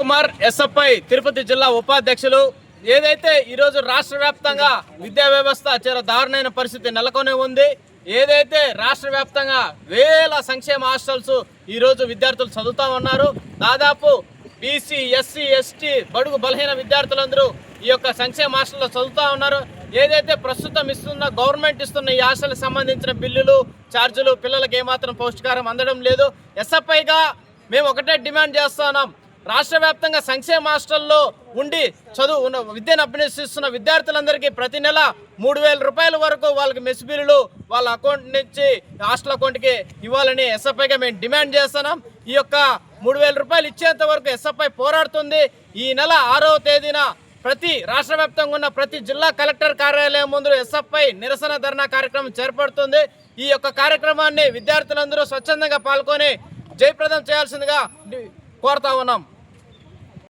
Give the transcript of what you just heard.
Kumar SFI Tirupati జిల్లా ఉపాధ్యక్షులు. ఏదైతే ఈరోజు రాష్ట్ర వ్యాప్తంగా విద్యా వ్యవస్థ చాలా దారుణమైన పరిస్థితి నెలకొని ఉంది. ఏదైతే రాష్ట్ర వ్యాప్తంగా వేల సంక్షేమ హాస్టల్స్ ఈరోజు విద్యార్థులు చదువుతూ ఉన్నారు. దాదాపు బీసీ, ఎస్సీ, ఎస్టీ, బడుగు బలహీన విద్యార్థులందరూ ఈ యొక్క సంక్షేమ హాస్టల్లో చదువుతూ ఉన్నారు. ఏదైతే ప్రస్తుతం గవర్నమెంట్ ఇస్తున్న ఈ హాస్టల్కి సంబంధించిన బిల్లులు, ఛార్జీలు పిల్లలకి ఏమాత్రం పౌష్టికారం అందడం లేదు. ఎస్ఎఫ్ఐగా మేము ఒకటే డిమాండ్ చేస్తున్నాం. రాష్ట్ర వ్యాప్తంగా సంక్షేమ హాస్టల్లో ఉండి విద్యను అభ్యసిస్తున్న విద్యార్థులందరికీ ప్రతి నెల 3,000 రూపాయల వరకు వాళ్ళకి మెస్ బిల్లులు వాళ్ళ అకౌంట్ నుంచి హాస్టల్ అకౌంట్కి ఇవ్వాలని ఎస్ఎఫ్ఐగా మేము డిమాండ్ చేస్తున్నాం. ఈ యొక్క 3,000 రూపాయలు ఇచ్చేంత వరకు ఎస్ఎఫ్ఐ పోరాడుతుంది. ఈ నెల 6వ తేదీన రాష్ట్ర వ్యాప్తంగా ఉన్న ప్రతి జిల్లా కలెక్టర్ కార్యాలయం ముందు ఎస్ఎఫ్ఐ నిరసన ధర్నా కార్యక్రమం చేపడుతుంది. ఈ యొక్క కార్యక్రమాన్ని విద్యార్థులందరూ స్వచ్ఛందంగా పాల్గొని జయప్రదం చేయాల్సిందిగా కోరుతా ఉన్నాం.